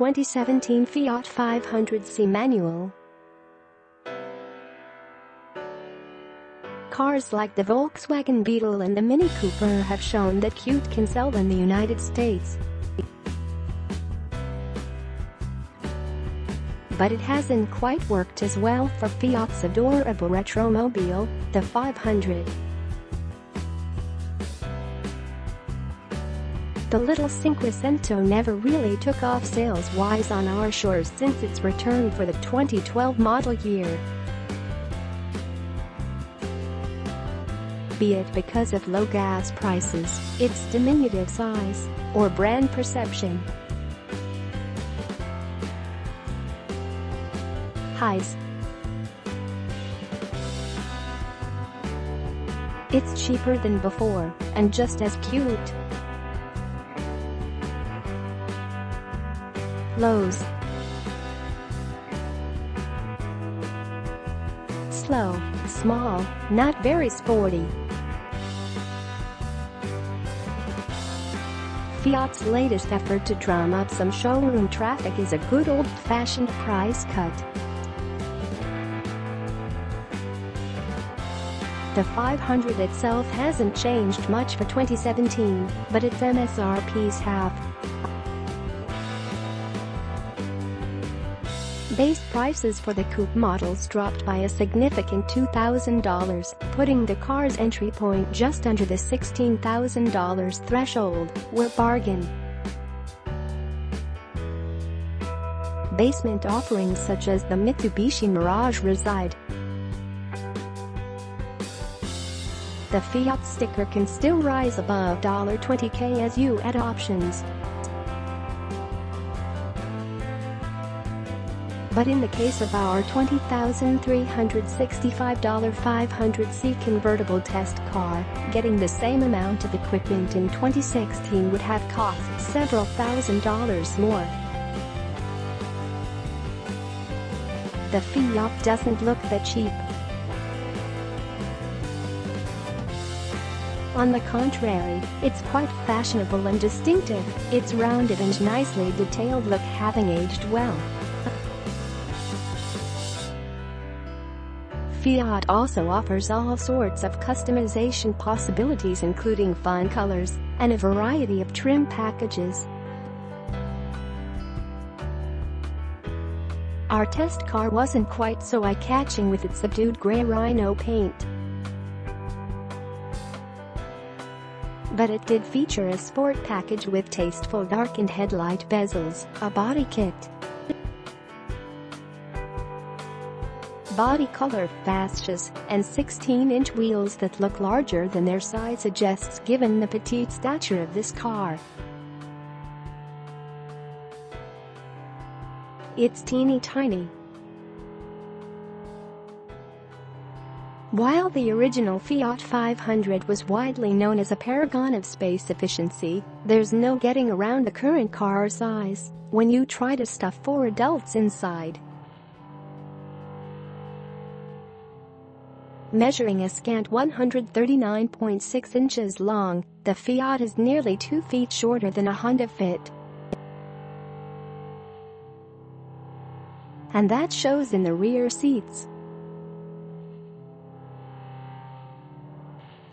2017 Fiat 500C manual. Cars like the Volkswagen Beetle and the Mini Cooper have shown that Qute can sell in the United States. But it hasn't quite worked as well for Fiat's adorable retromobile, the 500. The little Cinquecento never really took off sales-wise on our shores since its return for the 2012 model year. Be it because of low gas prices, its diminutive size, or brand perception. Highs. It's cheaper than before, and just as cute. Lows. Slow, small, not very sporty. Fiat's latest effort to drum up some showroom traffic is a good old-fashioned price cut. The 500 itself hasn't changed much for 2017, but its MSRPs have. Base prices for the coupe models dropped by a significant $2,000, putting the car's entry point just under the $16,000 threshold, where bargain. Basement offerings such as the Mitsubishi Mirage reside. The Fiat sticker can still rise above $20K as you add options. But in the case of our $20,365 500C convertible test car, getting the same amount of equipment in 2016 would have cost several $1,000s more. The Fiat doesn't look that cheap. On the contrary, it's quite fashionable and distinctive, its rounded and nicely detailed look having aged well. Fiat also offers all sorts of customization possibilities including fun colors and a variety of trim packages. Our test car wasn't quite so eye-catching with its subdued grey rhino paint. But it did feature a sport package with tasteful darkened headlight bezels, a body kit, body color fascias, and 16-inch wheels that look larger than their size suggests given the petite stature of this car. It's teeny tiny. While the original Fiat 500 was widely known as a paragon of space efficiency, there's no getting around the current car size when you try to stuff 4 adults inside. Measuring a scant 139.6 inches long, the Fiat is nearly 2 feet shorter than a Honda Fit. And that shows in the rear seats.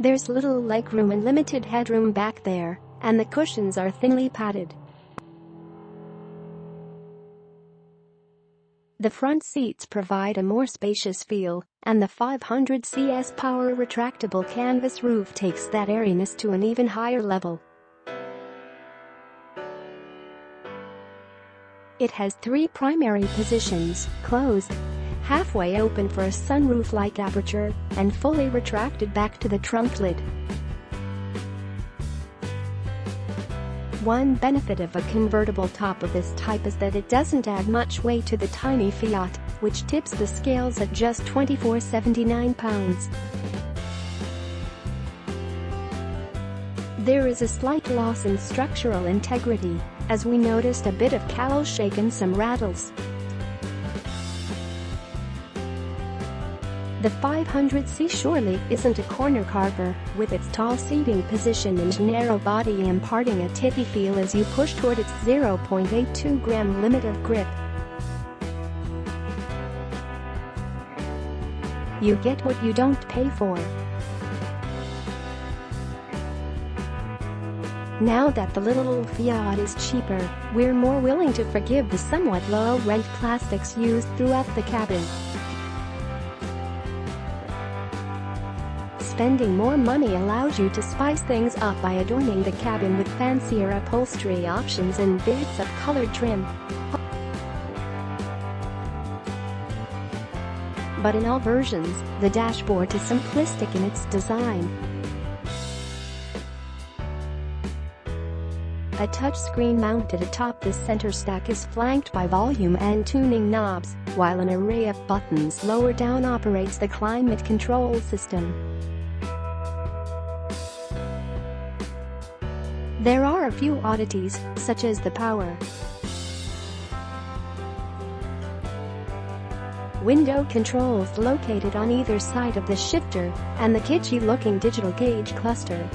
There's little legroom and limited headroom back there, and the cushions are thinly padded. The front seats provide a more spacious feel, and the 500c's power retractable canvas roof takes that airiness to an even higher level. It has 3 primary positions: closed, halfway open for a sunroof-like aperture, and fully retracted back to the trunk lid. One benefit of a convertible top of this type is that it doesn't add much weight to the tiny Fiat, which tips the scales at just 24.79 pounds. There is a slight loss in structural integrity, as we noticed a bit of cowl shake and some rattles. The 500C surely isn't a corner carver, with its tall seating position and narrow body imparting a tippy feel as you push toward its 0.82-gram limit of grip. You get what you don't pay for. Now that the little Fiat is cheaper, we're more willing to forgive the somewhat low-rent plastics used throughout the cabin. Spending more money allows you to spice things up by adorning the cabin with fancier upholstery options and bits of colored trim. But in all versions, the dashboard is simplistic in its design. A touchscreen mounted atop the center stack is flanked by volume and tuning knobs, while an array of buttons lower down operates the climate control system. There are a few oddities, such as the power window controls located on either side of the shifter, and the kitschy-looking digital gauge cluster.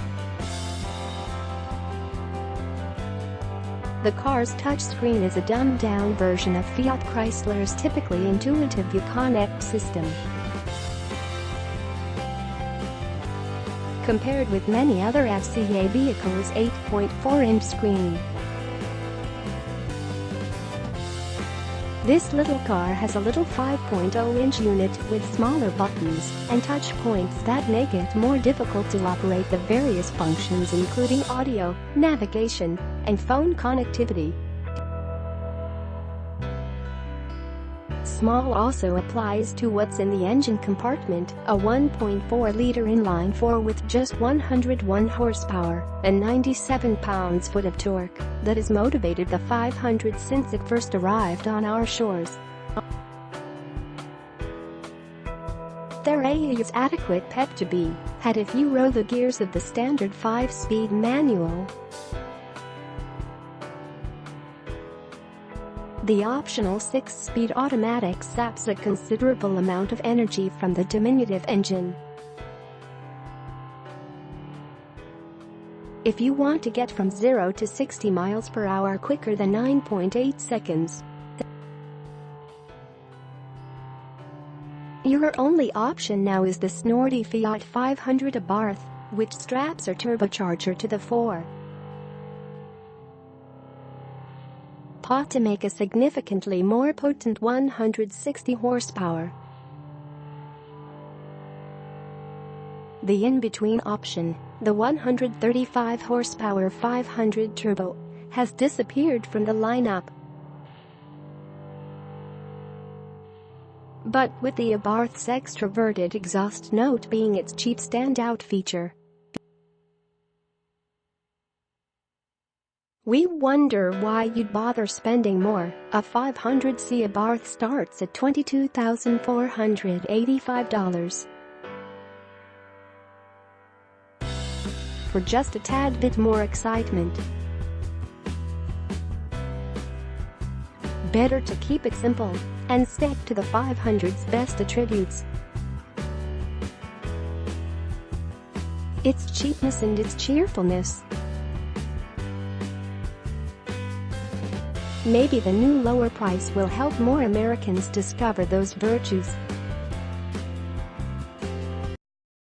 The car's touchscreen is a dumbed-down version of Fiat Chrysler's typically intuitive Uconnect system. Compared with many other FCA vehicles' 8.4-inch screen, this little car has a little 5.0-inch unit with smaller buttons and touch points that make it more difficult to operate the various functions including audio, navigation, and phone connectivity. Small also applies to what's in the engine compartment, a 1.4-liter inline-4 with just 101 horsepower and 97 pounds-foot of torque that has motivated the 500 since it first arrived on our shores. There is adequate pep to be had if you roll the gears of the standard 5-speed manual. The optional 6-speed automatic saps a considerable amount of energy from the diminutive engine. If you want to get from 0 to 60 miles per hour quicker than 9.8 seconds, your only option now is the snorty Fiat 500 Abarth, which straps a turbocharger to the 4. Pot to make a significantly more potent 160 horsepower. The in-between option, the 135 horsepower 500 turbo, has disappeared from the lineup. But with the Abarth's extroverted exhaust note being its cheap standout feature, we wonder why you'd bother spending more. A 500C Abarth starts at $22,485. For just a tad bit more excitement, better to keep it simple and stick to the 500's best attributes: its cheapness and its cheerfulness. Maybe the new lower price will help more Americans discover those virtues.